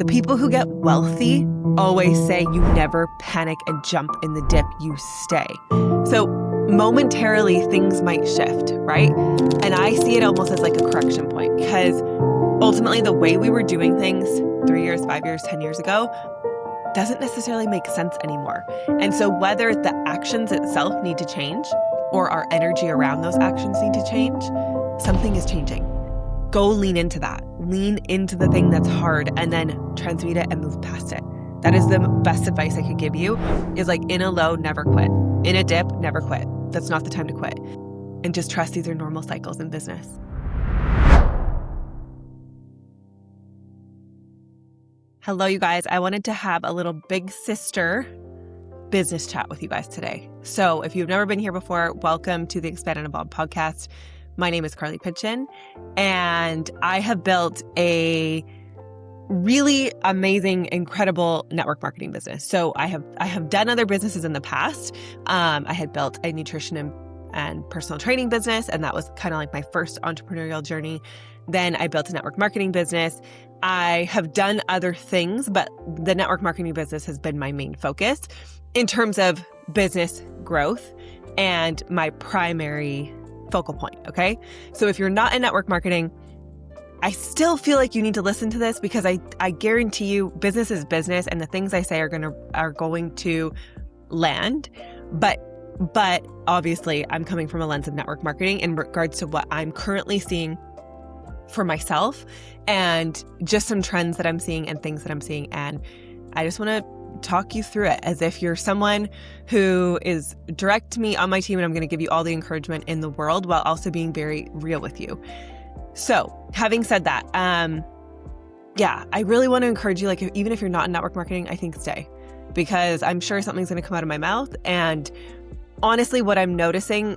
The people who get wealthy always say you never panic and jump in the dip, you stay. So momentarily things might shift, right? And I see it almost as like a correction point, because ultimately the way we were doing things 3 years, 5 years, 10 years ago doesn't necessarily make sense anymore. And so whether the actions itself need to change or our energy around those actions need to change, something is changing. Go lean into that. Lean into the thing that's hard and then transmute it and move past it. That is the best advice I could give you, is like in a low, never quit. In a dip, never quit. That's not the time to quit. And just trust these are normal cycles in business. Hello, you guys. I wanted to have a little big sister business chat with you guys today. So if you've never been here before, welcome to the Expand and Evolve podcast. My name is Carly Pitchin, and I have built a really amazing, incredible network marketing business. So I have done other businesses in the past. I had built a nutrition and personal training business, and that was kind of like my first entrepreneurial journey. Then I built a network marketing business. I have done other things, but the network marketing business has been my main focus in terms of business growth and my primary focal point, okay? So if you're not in network marketing, I still feel like you need to listen to this, because I guarantee you business is business and the things I say are going to land. But obviously I'm coming from a lens of network marketing in regards to what I'm currently seeing for myself and just some trends that I'm seeing and things that I'm seeing. And I just want to talk you through it as if you're someone who is direct to me on my team, and I'm going to give you all the encouragement in the world while also being very real with you. So having said that, I really want to encourage you, like, even if you're not in network marketing, I think stay, because I'm sure something's going to come out of my mouth. And honestly, what I'm noticing,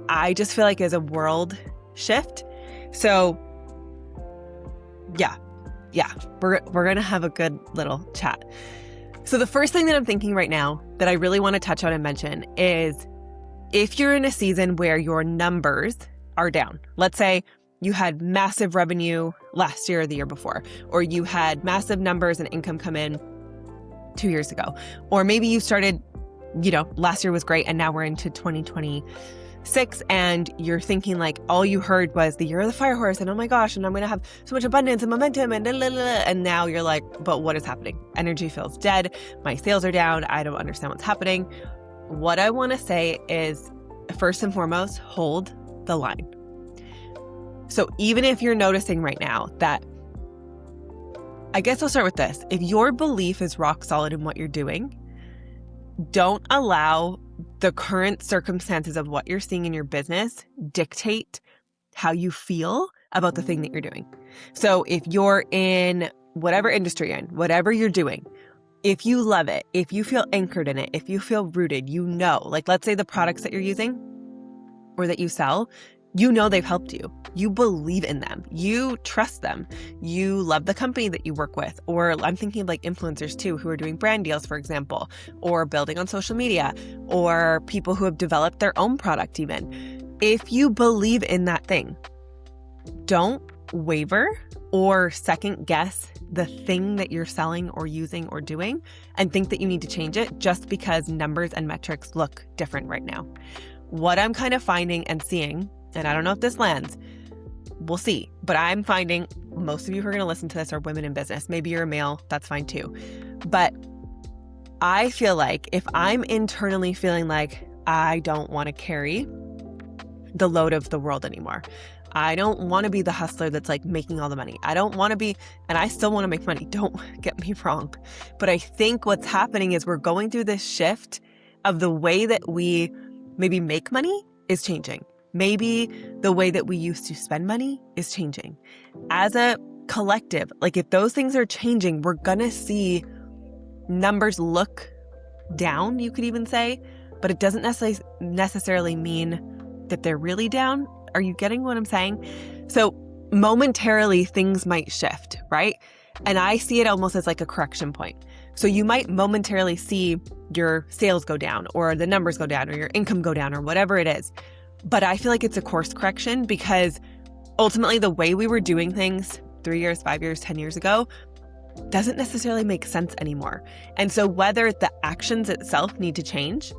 I just feel like is a world shift. So we're going to have a good little chat. So the first thing that I'm thinking right now that I really want to touch on and mention is, if you're in a season where your numbers are down, let's say you had massive revenue last year or the year before, or you had massive numbers and income come in 2 years ago, or maybe you started, last year was great and now we're into 2026 and you're thinking like all you heard was the year of the fire horse and oh my gosh, and I'm going to have so much abundance and momentum and now you're like, but what is happening? Energy feels dead. My sales are down. I don't understand what's happening. What I want to say is, first and foremost, hold the line. So even if you're noticing right now that, I guess I'll start with this. If your belief is rock solid in what you're doing, don't allow the current circumstances of what you're seeing in your business dictate how you feel about the thing that you're doing. So if you're in whatever industry you're in, whatever you're doing, if you love it, if you feel anchored in it, if you feel rooted, like let's say the products that you're using or that you sell, they've helped you. You believe in them. You trust them. You love the company that you work with. Or I'm thinking of like influencers too, who are doing brand deals, for example, or building on social media, or people who have developed their own product even. If you believe in that thing, don't waver or second guess the thing that you're selling or using or doing and think that you need to change it just because numbers and metrics look different right now. What I'm kind of finding and seeing, and I don't know if this lands, we'll see. But I'm finding most of you who are going to listen to this are women in business. Maybe you're a male, that's fine too. But I feel like if I'm internally feeling like I don't want to carry the load of the world anymore, I don't want to be the hustler that's like making all the money. I don't want to be, and I still want to make money. Don't get me wrong. But I think what's happening is we're going through this shift of the way that we maybe make money is changing. Maybe the way that we used to spend money is changing. As a collective, like if those things are changing, we're going to see numbers look down, you could even say, but it doesn't necessarily mean that they're really down. Are you getting what I'm saying? So momentarily things might shift, right? And I see it almost as like a correction point. So you might momentarily see your sales go down or the numbers go down or your income go down or whatever it is. But I feel like it's a course correction, because ultimately the way we were doing things 3 years, 5 years, 10 years ago doesn't necessarily make sense anymore. And so whether the actions itself need to change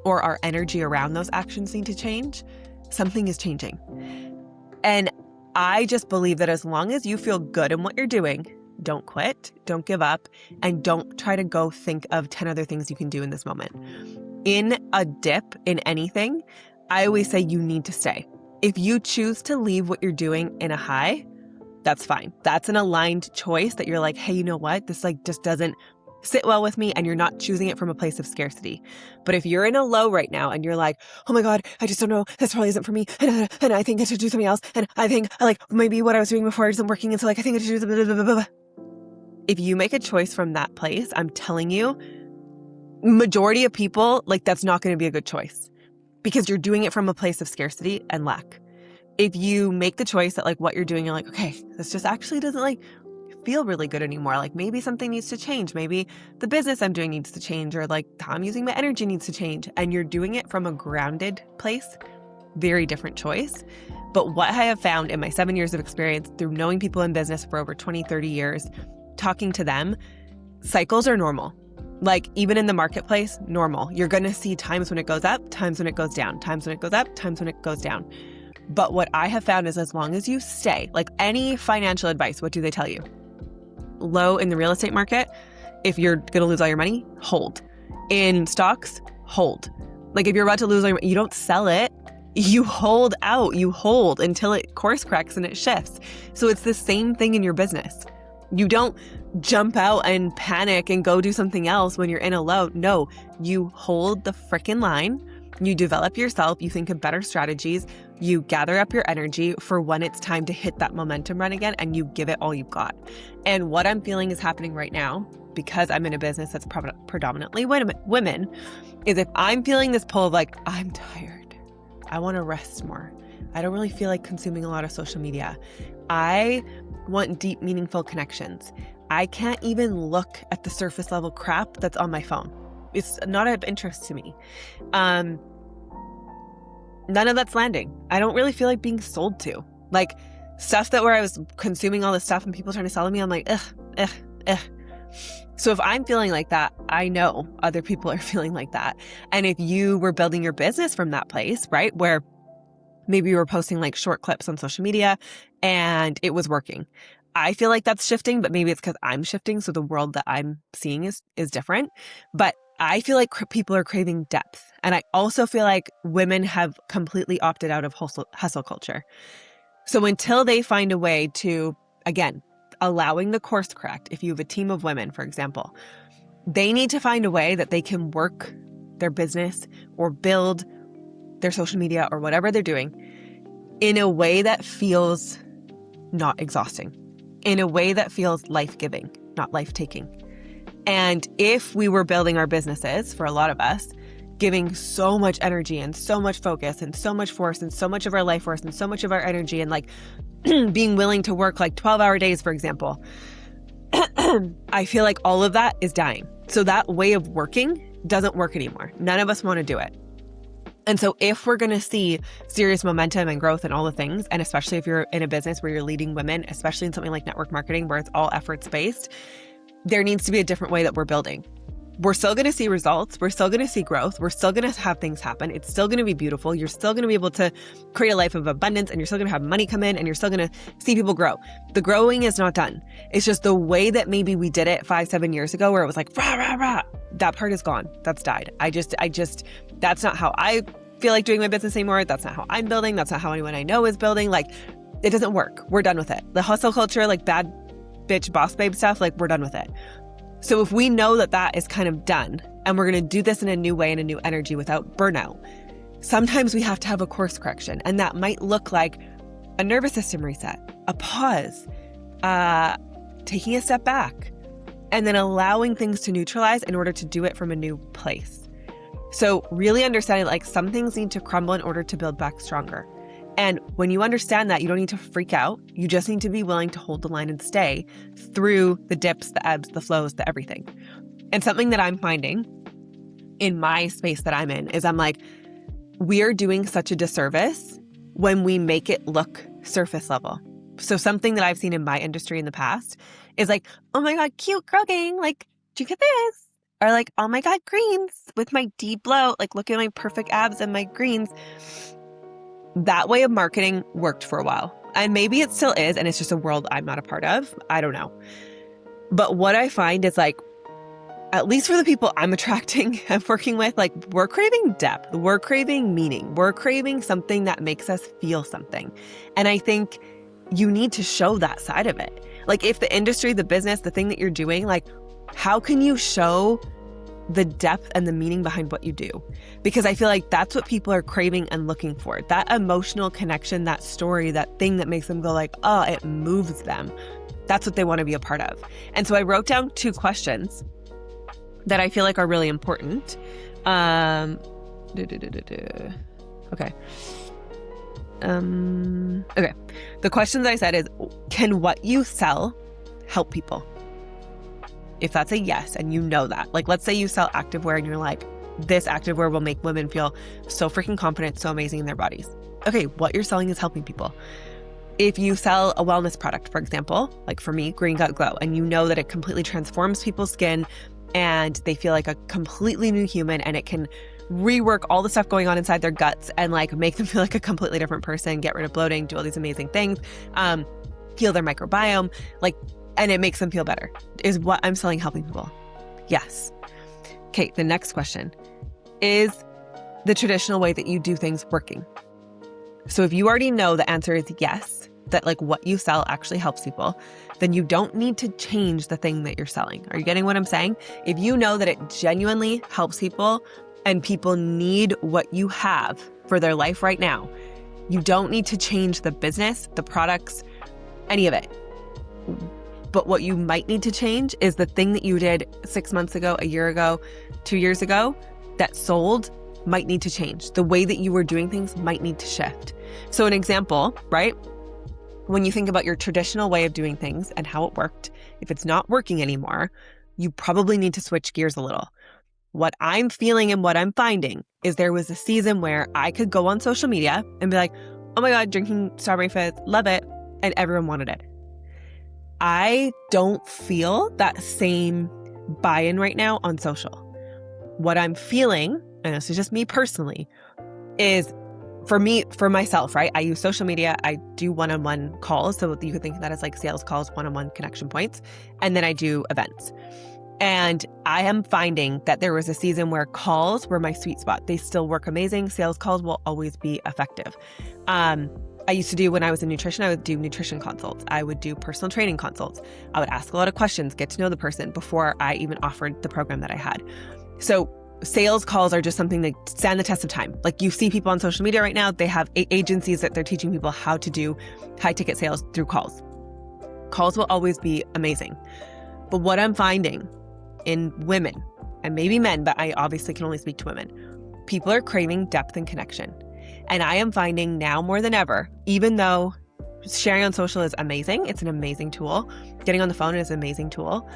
or our energy around those actions need to change, something is changing. And I just believe that as long as you feel good in what you're doing, don't quit, don't give up, and don't try to go think of 10 other things you can do in this moment. In a dip in anything, I always say you need to stay. If you choose to leave what you're doing in a high, that's fine. That's an aligned choice that you're like, hey, you know what? This just doesn't sit well with me, and you're not choosing it from a place of scarcity. But if you're in a low right now and you're like, oh my God, I just don't know, this probably isn't for me, and I think I should do something else, and I think maybe what I was doing before isn't working, and so I think I should do something, blah, blah, blah, blah. If you make a choice from that place, I'm telling you, majority of people, that's not going to be a good choice because you're doing it from a place of scarcity and lack. If you make the choice that what you're doing, you're like, okay, this just actually doesn't feel really good anymore. Maybe something needs to change. Maybe the business I'm doing needs to change, or how I'm using my energy needs to change. And you're doing it from a grounded place, very different choice. But what I have found in my 7 years of experience through knowing people in business for over 20, 30 years, talking to them, cycles are normal. Even in the marketplace, normal. You're going to see times when it goes up, times when it goes down, times when it goes up, times when it goes down. But what I have found is as long as you stay, any financial advice, what do they tell you? Low in the real estate market, if you're going to lose all your money, hold. In stocks, hold. If you're about to lose all your money, you don't sell it. You hold out. You hold until it course corrects and it shifts. So it's the same thing in your business. You don't jump out and panic and go do something else when you're in a low. No, you hold the frickin' line. You develop yourself. You think of better strategies. You gather up your energy for when it's time to hit that momentum run again, and you give it all you've got. And what I'm feeling is happening right now, because I'm in a business that's predominantly women, is if I'm feeling this pull of I'm tired, I want to rest more, I don't really feel like consuming a lot of social media, I want deep, meaningful connections, I can't even look at the surface level crap that's on my phone. It's not of interest to me. None of that's landing. I don't really feel like being sold to. Stuff that where I was consuming all this stuff and people trying to sell to me, I'm like, ugh. So if I'm feeling like that, I know other people are feeling like that. And if you were building your business from that place, right, where maybe you were posting short clips on social media and it was working, I feel like that's shifting, but maybe it's because I'm shifting. So the world that I'm seeing is different. But I feel like people are craving depth. And I also feel like women have completely opted out of hustle culture. So until they find a way to, again, allowing the course correct, if you have a team of women, for example, they need to find a way that they can work their business or build their social media or whatever they're doing in a way that feels not exhausting, in a way that feels life-giving, not life-taking. And if we were building our businesses, for a lot of us, giving so much energy and so much focus and so much force and so much of our life force and so much of our energy and being willing to work 12-hour days, for example, I feel like all of that is dying. So that way of working doesn't work anymore. None of us want to do it. And so if we're going to see serious momentum and growth and all the things, and especially if you're in a business where you're leading women, especially in something like network marketing where it's all efforts based, there needs to be a different way that we're building. We're still going to see results. We're still going to see growth. We're still going to have things happen. It's still going to be beautiful. You're still going to be able to create a life of abundance, and you're still going to have money come in, and you're still going to see people grow. The growing is not done. It's just the way that maybe we did it 5-7 years ago where it was rah, rah, rah. That part is gone. That's died. I just, that's not how I feel like doing my business anymore. That's not how I'm building. That's not how anyone I know is building. It doesn't work. We're done with it. The hustle culture, bad bitch boss babe stuff, we're done with it. So if we know that that is kind of done and we're going to do this in a new way and a new energy without burnout, sometimes we have to have a course correction. And that might look like a nervous system reset, a pause, taking a step back, and then allowing things to neutralize in order to do it from a new place. So really understanding some things need to crumble in order to build back stronger. And when you understand that, you don't need to freak out. You just need to be willing to hold the line and stay through the dips, the ebbs, the flows, the everything. And something that I'm finding in my space that I'm in is we are doing such a disservice when we make it look surface level. So something that I've seen in my industry in the past is like, oh my God, cute girl gang. Like, do you get this? Or like, oh my God, greens with my deep bloat. Like, look at my perfect abs and my greens. That way of marketing worked for a while. And maybe it still is. And it's just a world I'm not a part of. I don't know. But what I find is like, at least for the people I'm attracting and working with, like we're craving depth, we're craving meaning, we're craving something that makes us feel something. And I think you need to show that side of it. Like if the industry, the business, the thing that you're doing, like how can you show the depth and the meaning behind what you do? Because I feel like that's what people are craving and looking for. That emotional connection, that story, that thing that makes them go like, oh, it moves them. That's what they want to be a part of. And so I wrote down 2 questions that I feel like are really important. Okay. Okay. The questions I said is, can what you sell help people? If that's a yes, and you know that, like, let's say you sell activewear and you're like, this activewear will make women feel so freaking confident, so amazing in their bodies. Okay. What you're selling is helping people. If you sell a wellness product, for example, like for me, Green Gut Glow, and you know that it completely transforms people's skin and they feel like a completely new human, and it can rework all the stuff going on inside their guts and like make them feel like a completely different person, get rid of bloating, do all these amazing things, heal their microbiome, like, and it makes them feel better. Is what I'm selling helping people? Yes. Okay, the next question. Is the traditional way that you do things working? So if you already know the answer is yes, that like what you sell actually helps people, then you don't need to change the thing that you're selling. Are you getting what I'm saying? If you know that it genuinely helps people and people need what you have for their life right now, you don't need to change the business, the products, any of it. But what you might need to change is the thing that you did 6 months ago, a year ago, 2 years ago that sold might need to change. The way that you were doing things might need to shift. So an example, right? When you think about your traditional way of doing things and how it worked, if it's not working anymore, you probably need to switch gears a little. What I'm feeling and what I'm finding is there was a season where I could go on social media and be like, oh my God, drinking strawberry fizz, love it. And everyone wanted it. I don't feel that same buy-in right now on social. What I'm feeling, and this is just me personally, is for myself, right? I use social media. I do one-on-one calls. So you could think of that as like sales calls, one-on-one connection points. And then I do events. And I am finding that there was a season where calls were my sweet spot. They still work amazing. Sales calls will always be effective. I used to do, when I was in nutrition, I would do nutrition consults. I would do personal training consults. I would ask a lot of questions, get to know the person before I even offered the program that I had. So sales calls are just something that stand the test of time. Like you see people on social media right now, they have agencies that they're teaching people how to do high ticket sales through calls. Calls will always be amazing. But what I'm finding in women, and maybe men, but I obviously can only speak to women, people are craving depth and connection. And I am finding now more than ever, even though sharing on social is amazing, it's an amazing tool, getting on the phone is an amazing tool,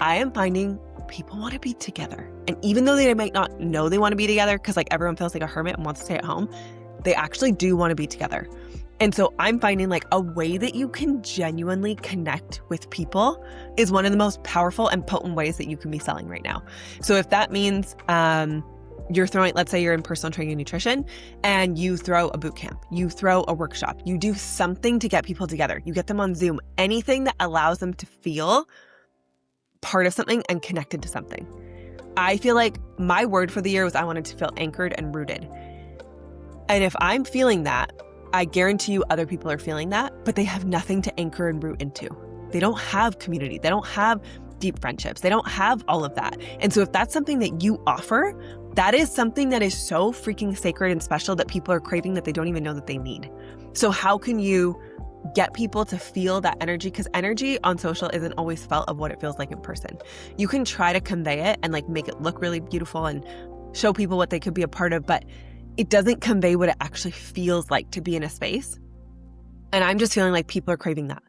I am finding people want to be together. And even though they might not know they want to be together, because like everyone feels like a hermit and wants to stay at home, they actually do want to be together. And so I'm finding like a way that you can genuinely connect with people is one of the most powerful and potent ways that you can be selling right now. So if that means you're throwing, let's say you're in personal training and nutrition and you throw a boot camp, you throw a workshop, you do something to get people together, you get them on Zoom, anything that allows them to feel part of something and connected to something. I feel like my word for the year was I wanted to feel anchored and rooted. And if I'm feeling that, I guarantee you other people are feeling that, but they have nothing to anchor and root into. They don't have community. They don't have deep friendships. They don't have all of that. And so if that's something that you offer, that is something that is so freaking sacred and special that people are craving that they don't even know that they need. So how can you get people to feel that energy? Because energy on social isn't always felt of what it feels like in person. You can try to convey it and like make it look really beautiful and show people what they could be a part of, but it doesn't convey what it actually feels like to be in a space. And I'm just feeling like people are craving that.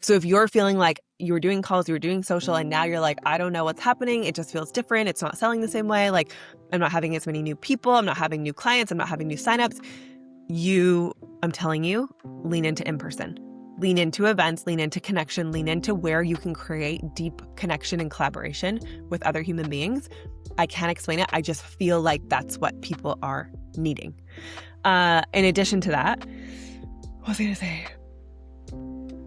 So if you're feeling like you were doing calls, you were doing social, and now you're like, I don't know what's happening. It just feels different. It's not selling the same way. Like I'm not having as many new people. I'm not having new clients. I'm not having new signups. I'm telling you, lean into in-person. lean into events, lean into connection, lean into where you can create deep connection and collaboration with other human beings. I can't explain it. I just feel like that's what people are needing. In addition to that, what was I going to say?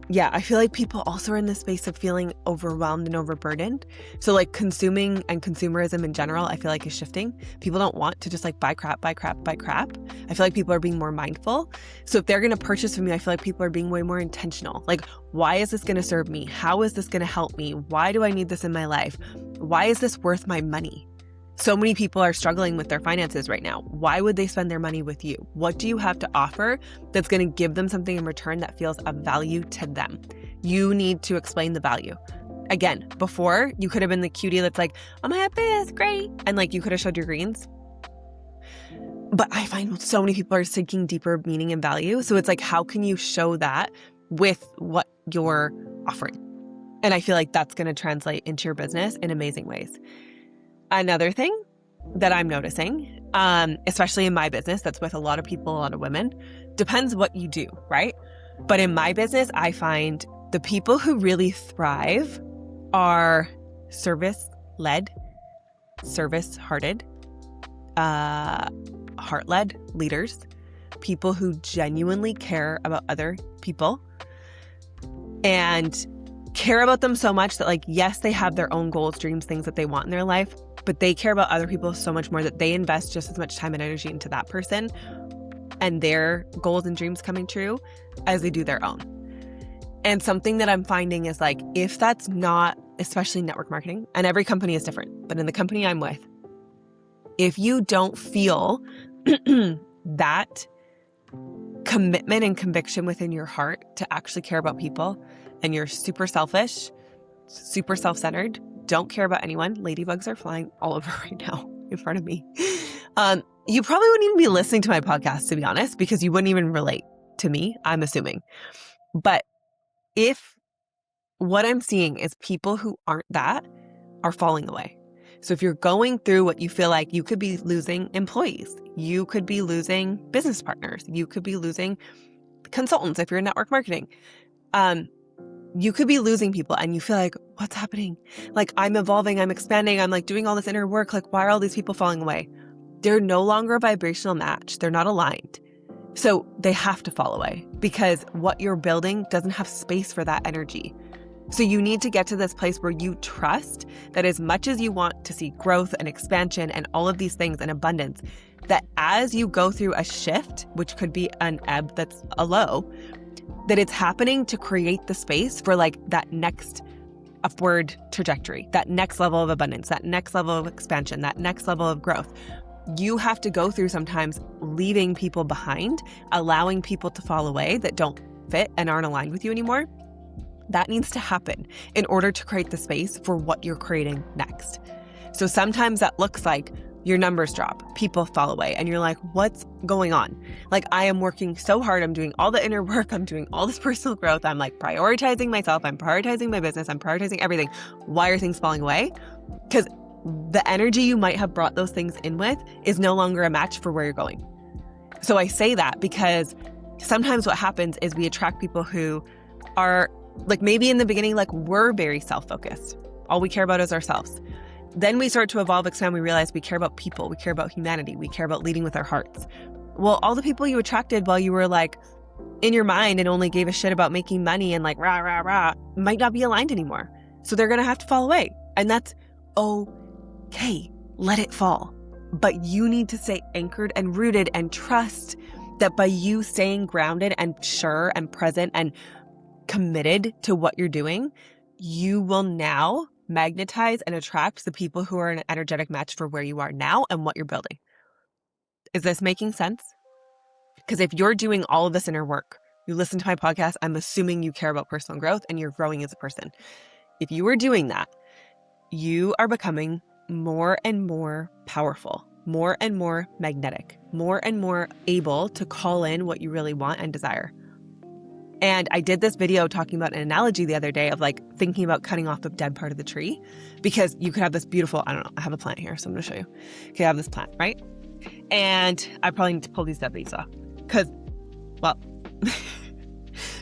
Yeah, I feel like people also are in this space of feeling overwhelmed and overburdened. So like consuming and consumerism in general, I feel like is shifting. People don't want to just like buy crap. I feel like people are being more mindful. So if they're going to purchase from me, I feel like people are being way more intentional. Like, why is this going to serve me? How is this going to help me? Why do I need this in my life? Why is this worth my money? So many people are struggling with their finances right now. Why would they spend their money with you? What do you have to offer that's going to give them something in return that feels of value to them? You need to explain the value. Again, before you could have been the cutie that's like, oh my God, this, great. And like you could have showed your greens. But I find so many people are seeking deeper meaning and value. So it's like, how can you show that with what you're offering? And I feel like that's going to translate into your business in amazing ways. Another thing that I'm noticing, especially in my business, that's with a lot of people, a lot of women, depends what you do, right? But in my business, I find the people who really thrive are service-led, service-hearted, heart-led leaders, people who genuinely care about other people and care about them so much that like, yes, they have their own goals, dreams, things that they want in their life, but they care about other people so much more that they invest just as much time and energy into that person and their goals and dreams coming true as they do their own. And something that I'm finding is like, if that's not, especially network marketing, and every company is different, but in the company I'm with, if you don't feel that commitment and conviction within your heart to actually care about people, and you're super selfish, super self-centered, don't care about anyone. Ladybugs are flying all over right now in front of me. You probably wouldn't even be listening to my podcast, to be honest, because you wouldn't even relate to me, I'm assuming. But if what I'm seeing is people who aren't that are falling away. So if you're going through what you feel like, you could be losing employees, you could be losing business partners, you could be losing consultants if you're in network marketing. You could be losing people and you feel like, what's happening? Like I'm evolving, I'm expanding, I'm like doing all this inner work. Like why are all these people falling away? They're no longer a vibrational match. They're not aligned. So they have to fall away because what you're building doesn't have space for that energy. So you need to get to this place where you trust that as much as you want to see growth and expansion and all of these things and abundance, that as you go through a shift, which could be an ebb that's a low, that it's happening to create the space for like that next upward trajectory, that next level of abundance, that next level of expansion, that next level of growth. You have to go through sometimes leaving people behind, allowing people to fall away that don't fit and aren't aligned with you anymore. That needs to happen in order to create the space for what you're creating next. So sometimes that looks like your numbers drop, people fall away, and you're like, what's going on? Like, I am working so hard. I'm doing all the inner work. I'm doing all this personal growth. I'm like prioritizing myself. I'm prioritizing my business. I'm prioritizing everything. Why are things falling away? Because the energy you might have brought those things in with is no longer a match for where you're going. So I say that because sometimes what happens is we attract people who are like, maybe in the beginning, like we're very self-focused. All we care about is ourselves. Then we start to evolve, expand. We realize we care about people. We care about humanity. We care about leading with our hearts. Well, all the people you attracted while you were like in your mind and only gave a shit about making money and like rah, rah, rah, might not be aligned anymore. So they're going to have to fall away. And that's okay. Let it fall. But you need to stay anchored and rooted and trust that by you staying grounded and sure and present and committed to what you're doing, you will now magnetize and attract the people who are an energetic match for where you are now and what you're building. Is this making sense? Because if you're doing all of this inner work, you listen to my podcast, I'm assuming you care about personal growth and you're growing as a person. If you are doing that, you are becoming more and more powerful, more and more magnetic, more and more able to call in what you really want and desire. And I did this video talking about an analogy the other day of like thinking about cutting off a dead part of the tree, because you could have this beautiful, I don't know, I have a plant here, so I'm going to show you. Okay, I have this plant, right? And I probably need to pull these dead leaves off because, well,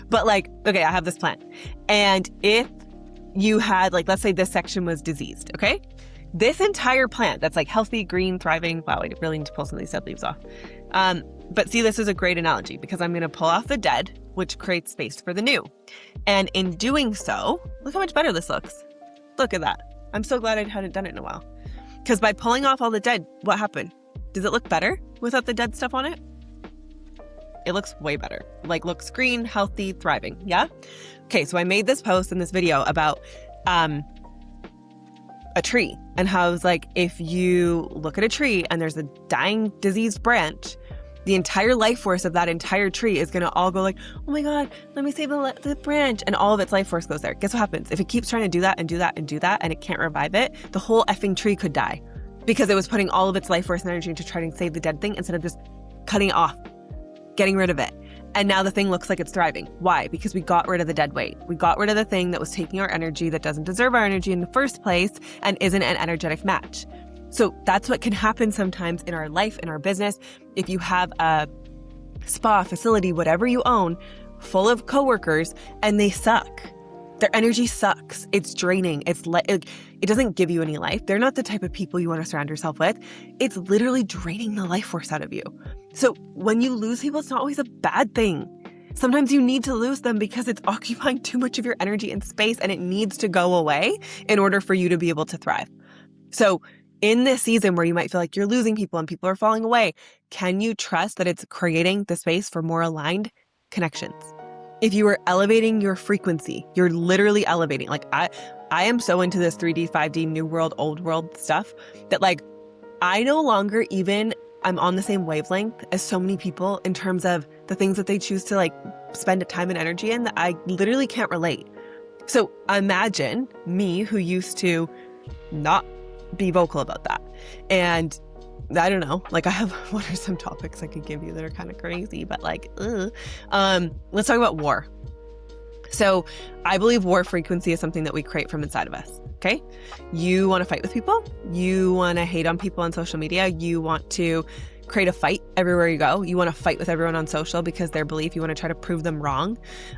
But like, okay, I have this plant. And if you had like, let's say this section was diseased, okay? This entire plant that's like healthy, green, thriving. Wow, I really need to pull some of these dead leaves off. But see, this is a great analogy because I'm going to pull off the dead, which creates space for the new. And in doing so, look how much better this looks. Look at that. I'm so glad I hadn't done it in a while. Because by pulling off all the dead, what happened? Does it look better without the dead stuff on it? It looks way better. Like looks green, healthy, thriving. Yeah? Okay, so I made this post in this video about a tree and how I was like, if you look at a tree and there's a dying, diseased branch, the entire life force of that entire tree is going to all go like, oh my God, let me save the branch. And all of its life force goes there. Guess what happens? If it keeps trying to do that and do that and do that and it can't revive it, the whole effing tree could die because it was putting all of its life force and energy into trying to save the dead thing instead of just cutting it off, getting rid of it. And now the thing looks like it's thriving. Why? Because we got rid of the dead weight. We got rid of the thing that was taking our energy, that doesn't deserve our energy in the first place and isn't an energetic match. So that's what can happen sometimes in our life, in our business. If you have a spa, facility, whatever you own, full of coworkers and they suck. Their energy sucks. It's draining. It doesn't give you any life. They're not the type of people you want to surround yourself with. It's literally draining the life force out of you. So when you lose people, it's not always a bad thing. Sometimes you need to lose them because it's occupying too much of your energy and space and it needs to go away in order for you to be able to thrive. So in this season where you might feel like you're losing people and people are falling away, can you trust that it's creating the space for more aligned connections? If you are elevating your frequency, you're literally elevating. Like I am so into this 3D, 5D, new world, old world stuff that like I no longer even I'm on the same wavelength as so many people in terms of the things that they choose to like spend time and energy in that I literally can't relate. So imagine me who used to not be vocal about that. And I don't know, like I have, what are some topics I could give you that are kind of crazy, but like, let's talk about war. So I believe war frequency is something that we create from inside of us. Okay. You want to fight with people. You want to hate on people on social media. You want to create a fight everywhere you go. You want to fight with everyone on social because their belief, you want to try to prove them wrong.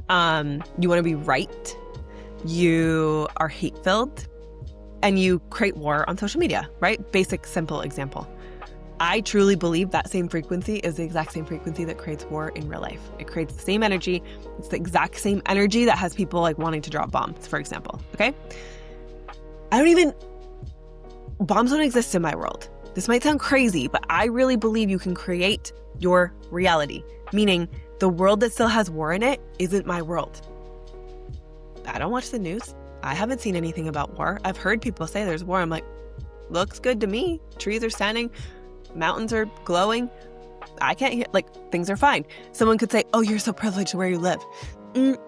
You want to be right. You are hate-filled. And you create war on social media, right? Basic, simple example. I truly believe that same frequency is the exact same frequency that creates war in real life. It creates the same energy. It's the exact same energy that has people like wanting to drop bombs, for example, okay? Bombs don't exist in my world. This might sound crazy, but I really believe you can create your reality, meaning the world that still has war in it isn't my world. I don't watch the news. I haven't seen anything about war. I've heard people say there's war. I'm like, looks good to me. Trees are standing. Mountains are glowing. I can't hear, like, things are fine. Someone could say, oh, you're so privileged where you live.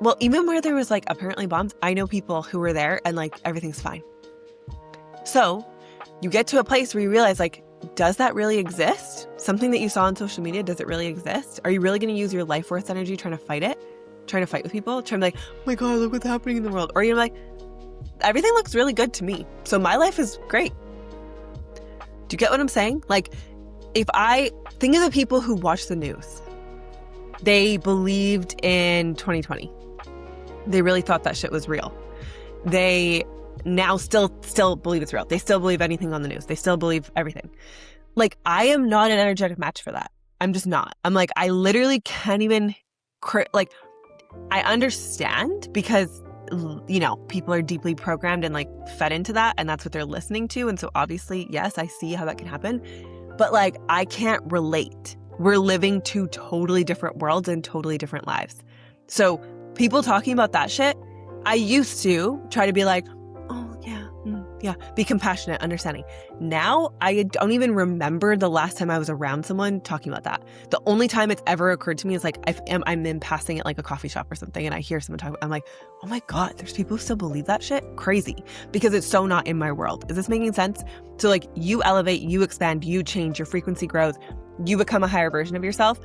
Well, even where there was like apparently bombs, I know people who were there and like everything's fine. So you get to a place where you realize like, does that really exist? Something that you saw on social media, does it really exist? Are you really going to use your life force energy trying to fight it? Trying to fight with people? Trying to be like, oh my God, look what's happening in the world. Or you're like, everything looks really good to me. So my life is great. Do you get what I'm saying? Like, if I think of the people who watch the news, they believed in 2020. They really thought that shit was real. They now still believe it's real. They still believe anything on the news. They still believe everything. Like, I am not an energetic match for that. I'm just not. I'm like, I literally can't even, I understand because, you know, people are deeply programmed and like fed into that and that's what they're listening to. And so obviously, yes, I see how that can happen, but like, I can't relate. We're living two totally different worlds and totally different lives. So people talking about that shit, I used to try to be like, oh yeah, be compassionate, understanding. Now I don't even remember the last time I was around someone talking about that. The only time it's ever occurred to me is like I'm in passing at like a coffee shop or something and I hear someone talk, I'm like, oh my God, there's people who still believe that shit? Crazy. Because it's so not in my world. Is this making sense? So like, you elevate, you expand, you change, your frequency grows, you become a higher version of yourself.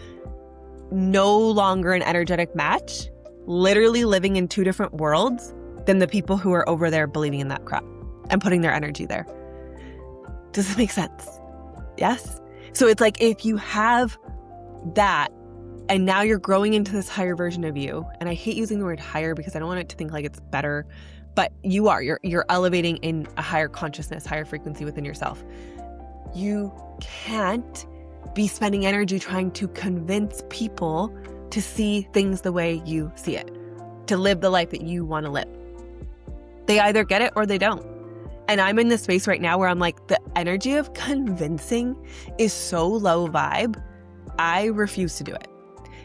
No longer an energetic match, literally living in two different worlds than the people who are over there believing in that crap and putting their energy there. Does this make sense? Yes? So it's like, if you have that And now you're growing into this higher version of you. And I hate using the word higher because I don't want it to think like it's better, but you are. You're elevating in a higher consciousness, higher frequency within yourself. You can't be spending energy trying to convince people to see things the way you see it, to live the life that you want to live. They either get it or they don't. And I'm in this space right now where I'm like, the energy of convincing is so low vibe. I refuse to do it.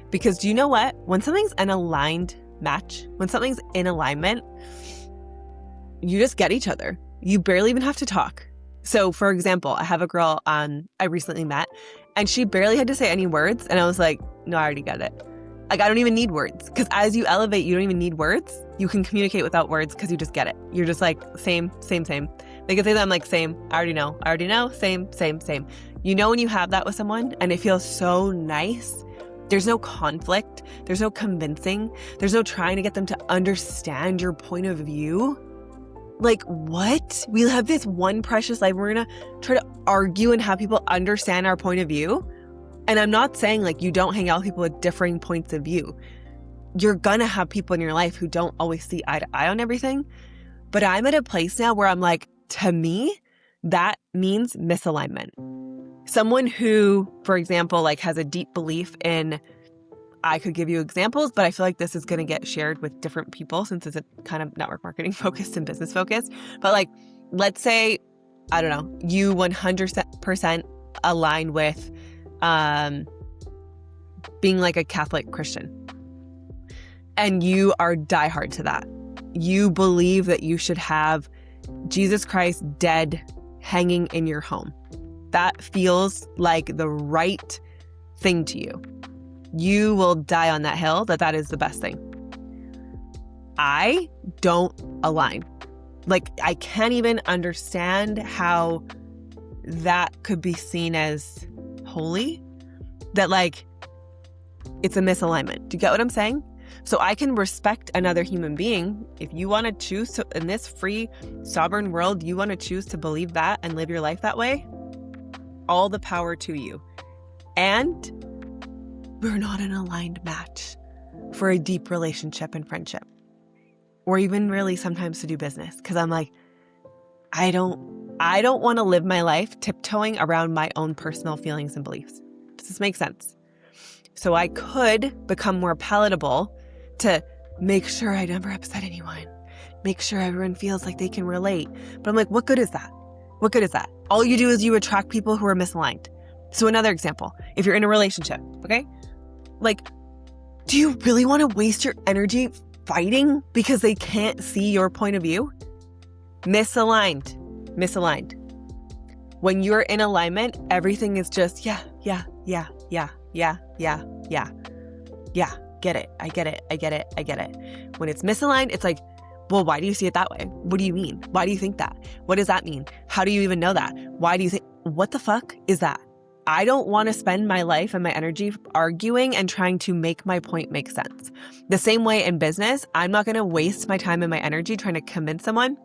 Because do you know what? When something's an aligned match, when something's in alignment, you just get each other. You barely even have to talk. So for example, I have a girl I recently met, and she barely had to say any words. And I was like, no, I already get it. Like, I don't even need words. Because as you elevate, you don't even need words. You can communicate without words because you just get it. You're just like, same. They can say that I'm like, same. I already know. Same. You know when you have that with someone and it feels so nice. There's no conflict. There's no convincing. There's no trying to get them to understand your point of view. Like, what? We have this one precious life. We're going to try to argue and have people understand our point of view. And I'm not saying like you don't hang out with people with differing points of view. You're going to have people in your life who don't always see eye to eye on everything. But I'm at a place now where I'm like, to me, that means misalignment. Someone who, for example, like has a deep belief in, I could give you examples, but I feel like this is going to get shared with different people since it's a kind of network marketing focused and business focused. But like, let's say, I don't know, you 100% align with being like a Catholic Christian. And you are diehard to that. You believe that you should have Jesus Christ dead hanging in your home. That feels like the right thing to you. You will die on that hill that is the best thing. I don't align. Like, I can't even understand how that could be seen as holy. That like, it's a misalignment. Do you get what I'm saying? So I can respect another human being. If you want to choose to, in this free, sovereign world, you want to choose to believe that and live your life that way, all the power to you. And we're not an aligned match for a deep relationship and friendship, or even really sometimes to do business. Because I'm like, I don't want to live my life tiptoeing around my own personal feelings and beliefs. Does this make sense? So I could become more palatable to make sure I never upset anyone, make sure everyone feels like they can relate. But I'm like, what good is that? What good is that? All you do is you attract people who are misaligned. So another example, if you're in a relationship, okay? Like, do you really want to waste your energy fighting because they can't see your point of view? Misaligned. When you're in alignment, everything is just, yeah. Get it. I get it. When it's misaligned, it's like, well, why do you see it that way? What do you mean? Why do you think that? What does that mean? How do you even know that? Why do you think, what the fuck is that? I don't want to spend my life and my energy arguing and trying to make my point make sense. The same way in business, I'm not going to waste my time and my energy trying to convince someone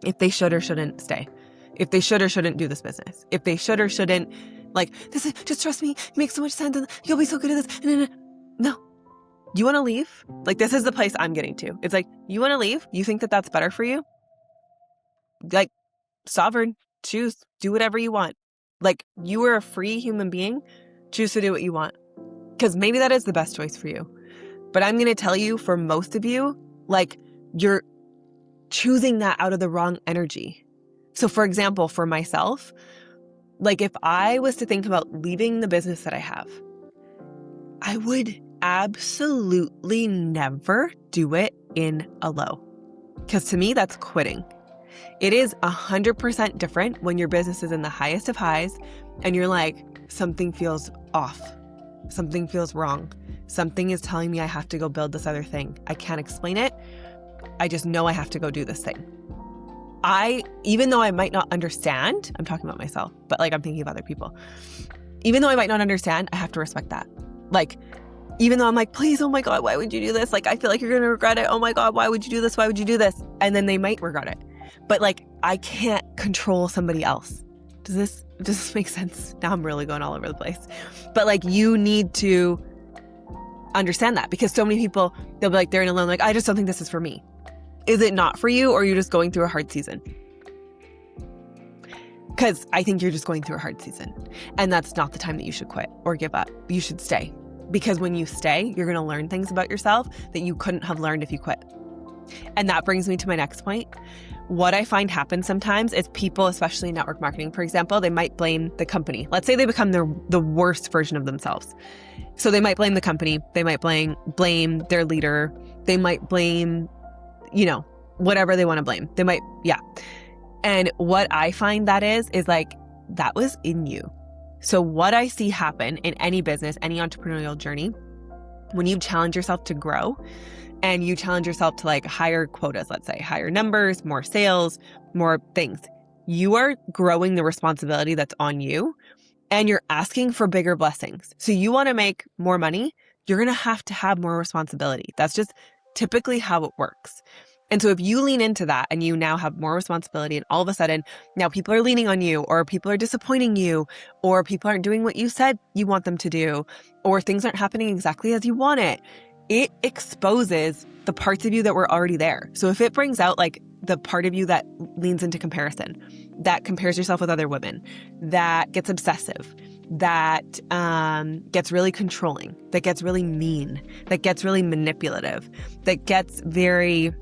if they should or shouldn't stay, if they should or shouldn't do this business, if they should or shouldn't, like, this is, just trust me, it makes so much sense, and you'll be so good at this. No. You want to leave? Like, this is the place I'm getting to. It's like, you want to leave? You think that that's better for you? Like, sovereign, choose, do whatever you want. Like, you are a free human being, choose to do what you want. Because maybe that is the best choice for you. But I'm going to tell you, for most of you, like, you're choosing that out of the wrong energy. So for example, for myself, like if I was to think about leaving the business that I have, I would absolutely never do it in a low. Because to me, that's quitting. It is 100% different when your business is in the highest of highs and you're like, something feels off. Something feels wrong. Something is telling me I have to go build this other thing. I can't explain it. I just know I have to go do this thing. Even though I might not understand, I'm talking about myself, but like I'm thinking of other people. Even though I might not understand, I have to respect that. Like, even though I'm like, please, oh my God, why would you do this? Like, I feel like you're going to regret it. Oh my God, why would you do this? Why would you do this? And then they might regret it. But like, I can't control somebody else. Does this make sense? Now I'm really going all over the place. But like, you need to understand that, because so many people, they'll be like, they're in alone, like, I just don't think this is for me. Is it not for you, or are you just going through a hard season? Because I think you're just going through a hard season. And that's not the time that you should quit or give up. You should stay. Because when you stay, you're going to learn things about yourself that you couldn't have learned if you quit. And that brings me to my next point. What I find happens sometimes is people, especially in network marketing, for example, they might blame the company. Let's say they become the worst version of themselves. So they might blame the company. They might blame their leader. They might blame, whatever they want to blame. They might, yeah. And what I find that is like, that was in you. So what I see happen in any business, any entrepreneurial journey, when you challenge yourself to grow and you challenge yourself to like higher quotas, let's say higher numbers, more sales, more things, you are growing the responsibility that's on you and you're asking for bigger blessings. So you want to make more money, you're going to have more responsibility. That's just typically how it works. And so if you lean into that and you now have more responsibility and all of a sudden now people are leaning on you, or people are disappointing you, or people aren't doing what you said you want them to do, or things aren't happening exactly as you want it exposes the parts of you that were already there. So if it brings out like the part of you that leans into comparison, that compares yourself with other women, that gets obsessive, that gets really controlling, that gets really mean, that gets really manipulative, that gets very...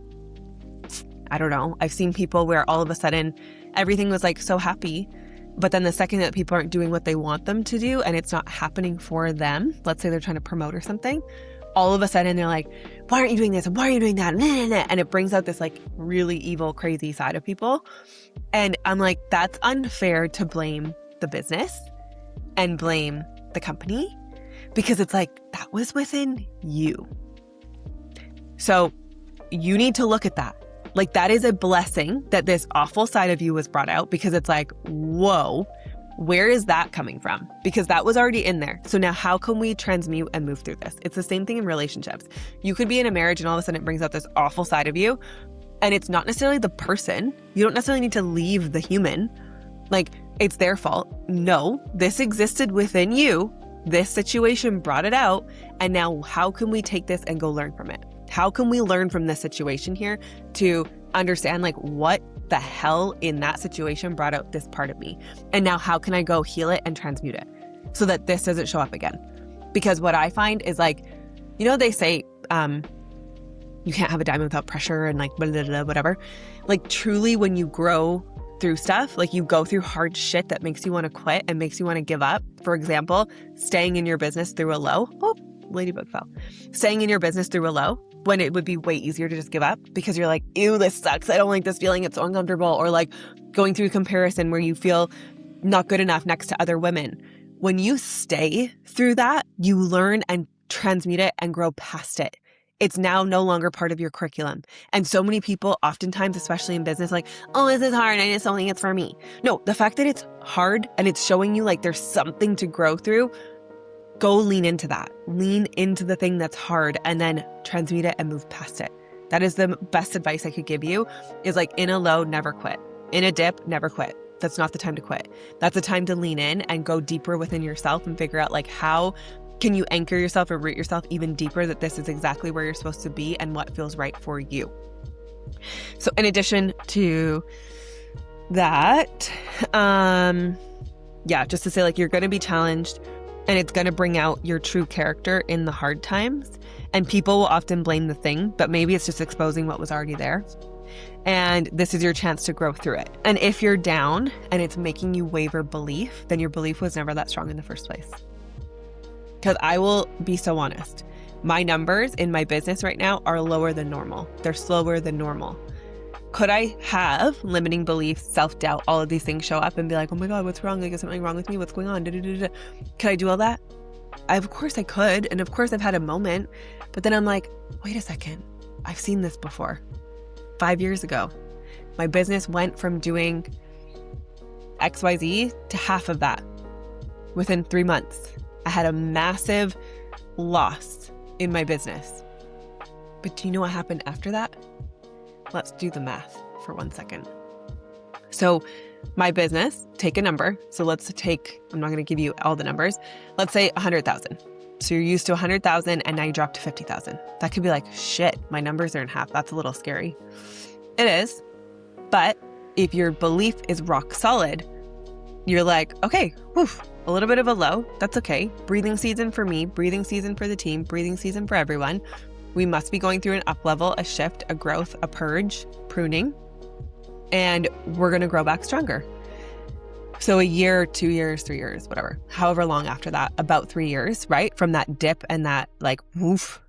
I don't know. I've seen people where all of a sudden everything was like so happy, but then the second that people aren't doing what they want them to do and it's not happening for them, let's say they're trying to promote or something, all of a sudden they're like, why aren't you doing this? Why are you doing that? And it brings out this like really evil, crazy side of people. And I'm like, that's unfair to blame the business and blame the company, because it's like, that was within you. So you need to look at that. Like, that is a blessing that this awful side of you was brought out, because it's like, whoa, where is that coming from? Because that was already in there. So now how can we transmute and move through this? It's the same thing in relationships. You could be in a marriage and all of a sudden it brings out this awful side of you. And it's not necessarily the person. You don't necessarily need to leave the human. Like, it's their fault. No, this existed within you. This situation brought it out. And now how can we take this and go learn from it? How can we learn from this situation here to understand like what the hell in that situation brought out this part of me? And now how can I go heal it and transmute it so that this doesn't show up again? Because what I find is like, they say you can't have a diamond without pressure and like blah, blah, blah, whatever. Like, truly, when you grow through stuff, like you go through hard shit that makes you want to quit and makes you want to give up. For example, staying in your business through a low. Oh, ladybug fell. Staying in your business through a low, when it would be way easier to just give up because you're like, ew, this sucks. I don't like this feeling. It's so uncomfortable. Or like going through comparison where you feel not good enough next to other women. When you stay through that, you learn and transmute it and grow past it. It's now no longer part of your curriculum. And so many people oftentimes, especially in business, like, oh, this is hard. I just don't think it's for me. No, the fact that it's hard and it's showing you like there's something to grow through, go lean into that. Lean into the thing that's hard and then transmute it and move past it. That is the best advice I could give you, is like, in a low, never quit. In a dip, never quit. That's not the time to quit. That's the time to lean in and go deeper within yourself and figure out like, how can you anchor yourself or root yourself even deeper that this is exactly where you're supposed to be and what feels right for you. So in addition to that, just to say, like, you're going to be challenged and it's going to bring out your true character in the hard times. And people will often blame the thing, but maybe it's just exposing what was already there. And this is your chance to grow through it. And if you're down and it's making you waver belief, then your belief was never that strong in the first place. Because I will be so honest, my numbers in my business right now are lower than normal. They're slower than normal. Could I have limiting beliefs, self-doubt, all of these things show up and be like, oh my God, what's wrong? Like, is something wrong with me? What's going on? Could I do all that? Of course I could. And of course I've had a moment, but then I'm like, wait a second. I've seen this before. 5 years ago, my business went from doing XYZ to half of that within 3 months. I had a massive loss in my business. But do you know what happened after that? Let's do the math for 1 second. So my business, take a number. So let's take, I'm not going to give you all the numbers. Let's say 100,000. So you're used to 100,000 and now you drop to 50,000. That could be like, shit, my numbers are in half. That's a little scary. It is. But if your belief is rock solid, you're like, okay, woof, a little bit of a low. That's okay. Breathing season for me, breathing season for the team, breathing season for everyone. We must be going through an up level, a shift, a growth, a purge, pruning, and we're going to grow back stronger. So a year, 2 years, 3 years, whatever, however long after that, about 3 years, right? From that dip and that like, woof,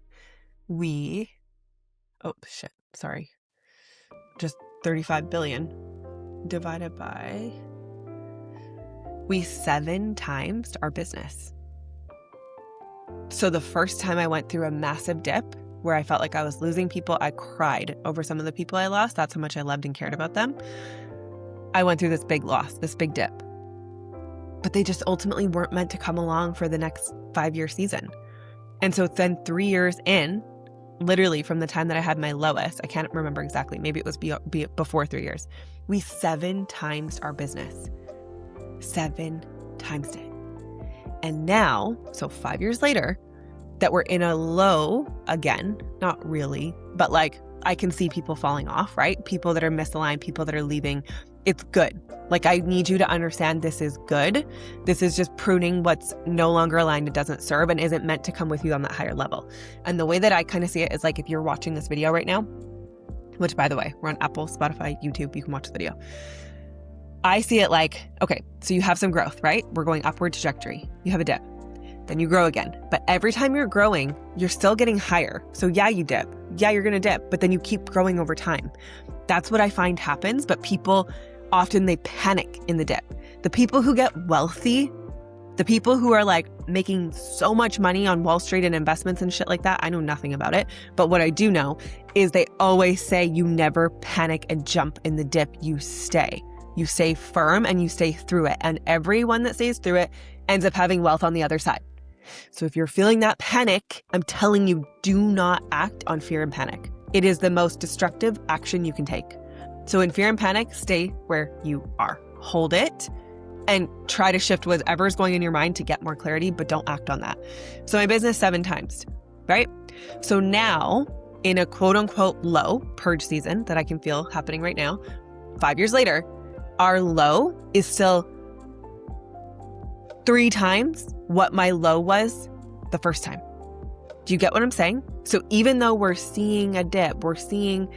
just 35 billion divided by, we 7 times our business. So the first time I went through a massive dip where I felt like I was losing people, I cried over some of the people I lost. That's how much I loved and cared about them. I went through this big loss, this big dip. But they just ultimately weren't meant to come along for the next 5-year season. And so then 3 years in, literally from the time that I had my lowest, I can't remember exactly, maybe it was before 3 years, we 7 times our business. 7 times it. And now, so 5 years later, that we're in a low again, not really, but like I can see people falling off, right? People that are misaligned, people that are leaving. It's good. Like I need you to understand this is good. This is just pruning what's no longer aligned and doesn't serve and isn't meant to come with you on that higher level. And the way that I kind of see it is like if you're watching this video right now, which by the way, we're on Apple, Spotify, YouTube, you can watch the video. I see it like, okay, so you have some growth, right? We're going upward trajectory. You have a dip. Then you grow again. But every time you're growing, you're still getting higher. So yeah, you dip. Yeah, you're going to dip, but then you keep growing over time. That's what I find happens. But people often, they panic in the dip. The people who get wealthy, the people who are like making so much money on Wall Street and investments and shit like that, I know nothing about it. But what I do know is they always say you never panic and jump in the dip. You stay. You stay firm and you stay through it. And everyone that stays through it ends up having wealth on the other side. So if you're feeling that panic, I'm telling you, do not act on fear and panic. It is the most destructive action you can take. So in fear and panic, stay where you are. Hold it and try to shift whatever is going in your mind to get more clarity, but don't act on that. So my business 7 times, right? So now in a quote unquote low purge season that I can feel happening right now, 5 years later, our low is still 3 times what my low was the first time. Do you get what I'm saying? So even though we're seeing a dip, we're seeing,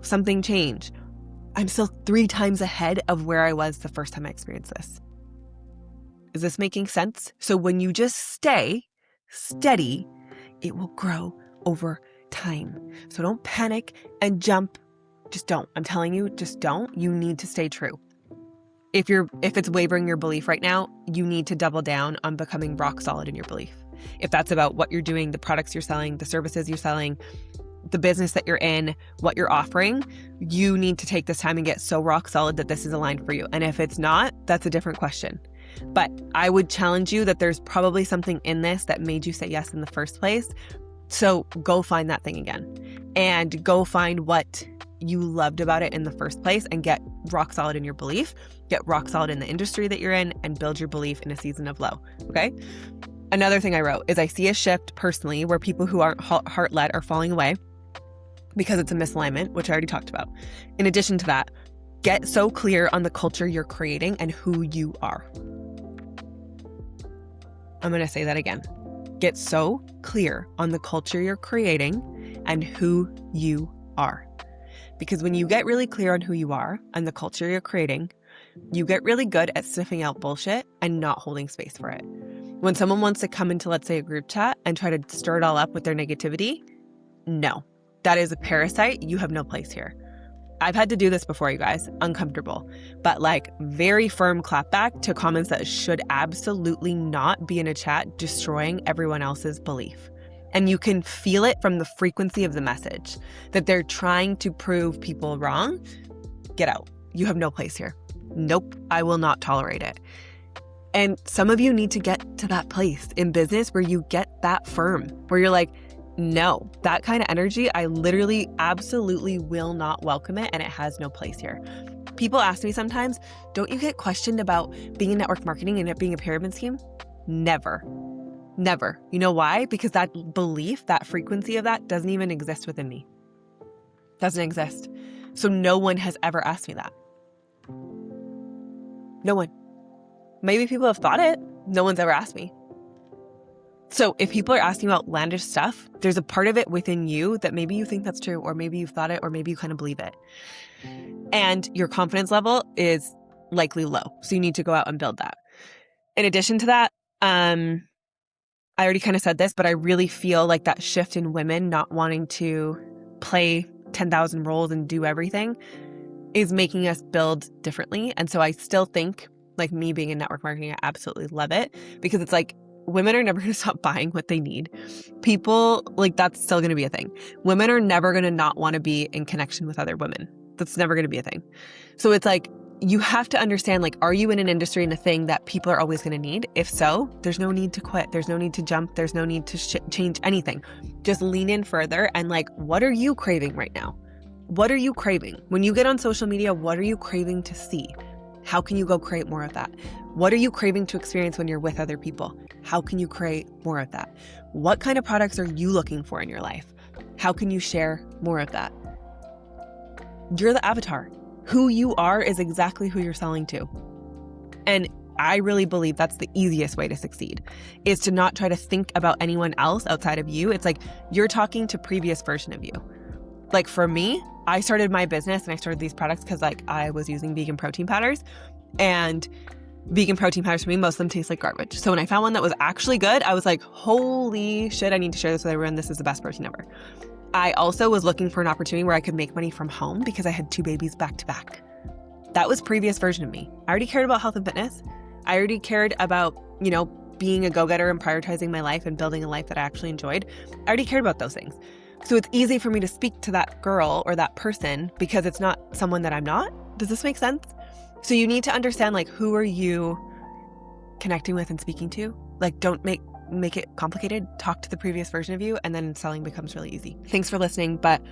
something change, I'm still 3 times ahead of where I was the first time I experienced this. Is this making sense? So when you just stay steady, it will grow over time. So don't panic and jump. Just don't. I'm telling you, just don't. You need to stay true. If it's wavering your belief right now, you need to double down on becoming rock solid in your belief. If that's about what you're doing, the products you're selling, the services you're selling, the business that you're in, what you're offering, you need to take this time and get so rock solid that this is aligned for you. And if it's not, that's a different question. But I would challenge you that there's probably something in this that made you say yes in the first place. So go find that thing again and go find what you loved about it in the first place and get rock solid in your belief, get rock solid in the industry that you're in, and build your belief in a season of low. Okay. Another thing I wrote is I see a shift personally where people who aren't heart-led are falling away because it's a misalignment, which I already talked about. In addition to that, get so clear on the culture you're creating and who you are. I'm going to say that again. Get so clear on the culture you're creating and who you are. Because when you get really clear on who you are and the culture you're creating, you get really good at sniffing out bullshit and not holding space for it. When someone wants to come into, let's say, a group chat and try to stir it all up with their negativity, no, that is a parasite. You have no place here. I've had to do this before, you guys, uncomfortable, but like very firm clapback to comments that should absolutely not be in a chat, destroying everyone else's belief. And you can feel it from the frequency of the message that they're trying to prove people wrong. Get out. You have no place here. Nope, I will not tolerate it. And some of you need to get to that place in business where you get that firm, where you're like, no, that kind of energy, I literally absolutely will not welcome it, and it has no place here. People ask me sometimes, don't you get questioned about being in network marketing and it being a pyramid scheme? Never. Never. You know why? Because that belief, that frequency of that doesn't even exist within me. Doesn't exist. So no one has ever asked me that. No one. Maybe people have thought it. No one's ever asked me. So if people are asking about outlandish stuff, there's a part of it within you that maybe you think that's true, or maybe you've thought it, or maybe you kind of believe it. And your confidence level is likely low. So you need to go out and build that. In addition to that, I already kind of said this, but I really feel like that shift in women not wanting to play 10,000 roles and do everything is making us build differently. And so I still think, like me being in network marketing, I absolutely love it, because it's like women are never going to stop buying what they need. People, like, that's still going to be a thing. Women are never going to not want to be in connection with other women. That's never going to be a thing. So it's like, you have to understand, like, are you in an industry and a thing that people are always going to need? If so, there's no need to quit. There's no need to jump. There's no need to change anything. Just lean in further and, like, what are you craving right now? What are you craving? When you get on social media, what are you craving to see? How can you go create more of that? What are you craving to experience when you're with other people? How can you create more of that? What kind of products are you looking for in your life? How can you share more of that? You're the avatar. Who you are is exactly who you're selling to. And I really believe that's the easiest way to succeed, is to not try to think about anyone else outside of you. It's like you're talking to previous version of you. Like for me, I started my business and I started these products because, like, I was using vegan protein powders, and vegan protein powders for me, most of them taste like garbage. So when I found one that was actually good, I was like, holy shit, I need to share this with everyone. This is the best protein ever. I also was looking for an opportunity where I could make money from home because I had 2 babies back to back. That was previous version of me. I already cared about health and fitness. I already cared about, being a go-getter and prioritizing my life and building a life that I actually enjoyed. I already cared about those things. So it's easy for me to speak to that girl or that person because it's not someone that I'm not. Does this make sense? So you need to understand, like, who are you connecting with and speaking to? Like, don't make it complicated. Talk to the previous version of you, and then selling becomes really easy. Thanks for listening, but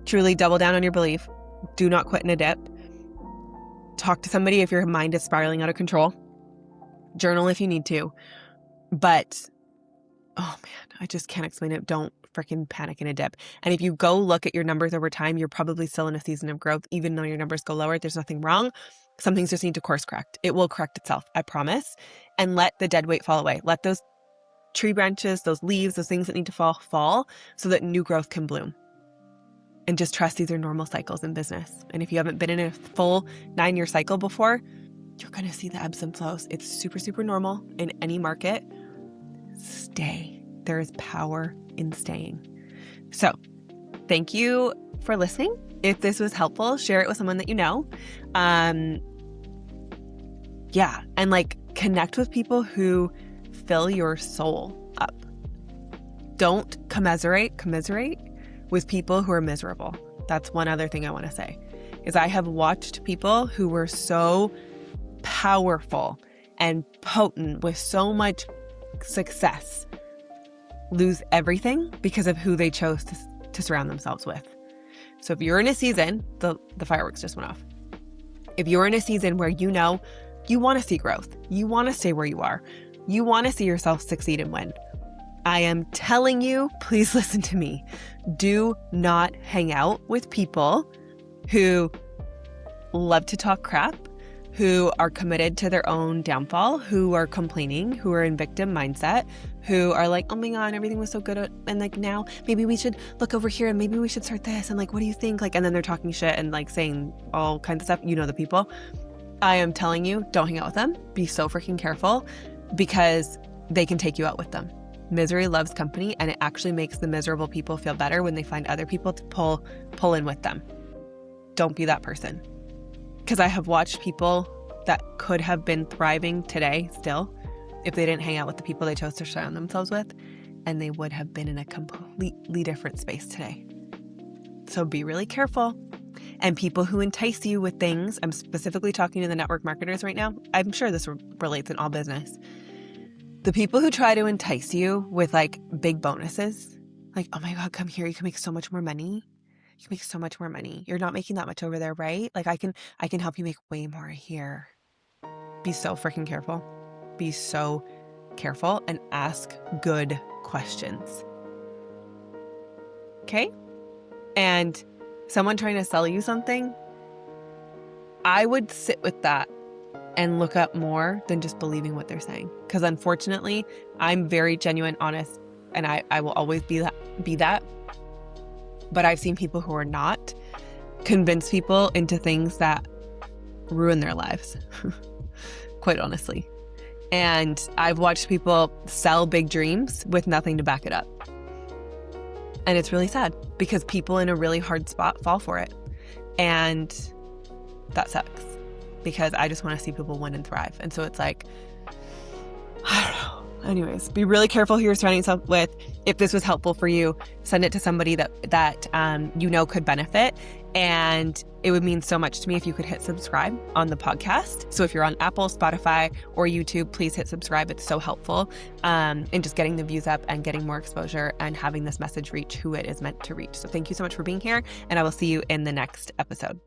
truly double down on your belief. Do not quit in a dip. Talk to somebody if your mind is spiraling out of control. Journal if you need to. But, oh man, I just can't explain it. Don't freaking panic in a dip. And if you go look at your numbers over time, you're probably still in a season of growth. Even though your numbers go lower, there's nothing wrong. Some things just need to course correct. It will correct itself, I promise. And let the dead weight fall away. Let those tree branches, those leaves, those things that need to fall so that new growth can bloom. And just trust these are normal cycles in business. And if you haven't been in a full 9-year cycle before, you're going to see the ebbs and flows. It's super, super normal in any market. Stay. There is power in staying. So thank you for listening. If this was helpful, share it with someone that you know. And like, connect with people who fill your soul up. Don't commiserate with people who are miserable. That's one other thing I want to say, is I have watched people who were so powerful and potent with so much success lose everything because of who they chose to surround themselves with. So if you're in a season, the fireworks just went off. If you're in a season where you want to see growth, you want to stay where you are, you want to see yourself succeed and win, I am telling you, please listen to me. Do not hang out with people who love to talk crap, who are committed to their own downfall, who are complaining, who are in victim mindset, who are like, oh my God, everything was so good. And like, now maybe we should look over here and maybe we should start this. And like, what do you think? Like, and then they're talking shit and like saying all kinds of stuff. You know, the people. I am telling you, don't hang out with them. Be so freaking careful, because they can take you out with them. Misery loves company, and it actually makes the miserable people feel better when they find other people to pull in with them. Don't be that person. Because I have watched people that could have been thriving today still if they didn't hang out with the people they chose to surround themselves with, and they would have been in a completely different space today. So be really careful. And people who entice you with things, I'm specifically talking to the network marketers right now. I'm sure this relates in all business. The people who try to entice you with like big bonuses, like, oh my God, come here. You can make so much more money. You can make so much more money. You're not making that much over there, right? Like I can help you make way more here. Be so freaking careful. Be so careful and ask good questions. Okay? And someone trying to sell you something, I would sit with that and look up more than just believing what they're saying. Because unfortunately, I'm very genuine, honest, and I will always be that. But I've seen people who are not convince people into things that ruin their lives, quite honestly. And I've watched people sell big dreams with nothing to back it up. And it's really sad because people in a really hard spot fall for it. And that sucks because I just want to see people win and thrive. And so it's like, I don't know. Anyways, be really careful who you're surrounding yourself with. If this was helpful for you, send it to somebody that you know could benefit. And it would mean so much to me if you could hit subscribe on the podcast. So if you're on Apple, Spotify, or YouTube, please hit subscribe. It's so helpful in just getting the views up and getting more exposure and having this message reach who it is meant to reach. So thank you so much for being here, and I will see you in the next episode.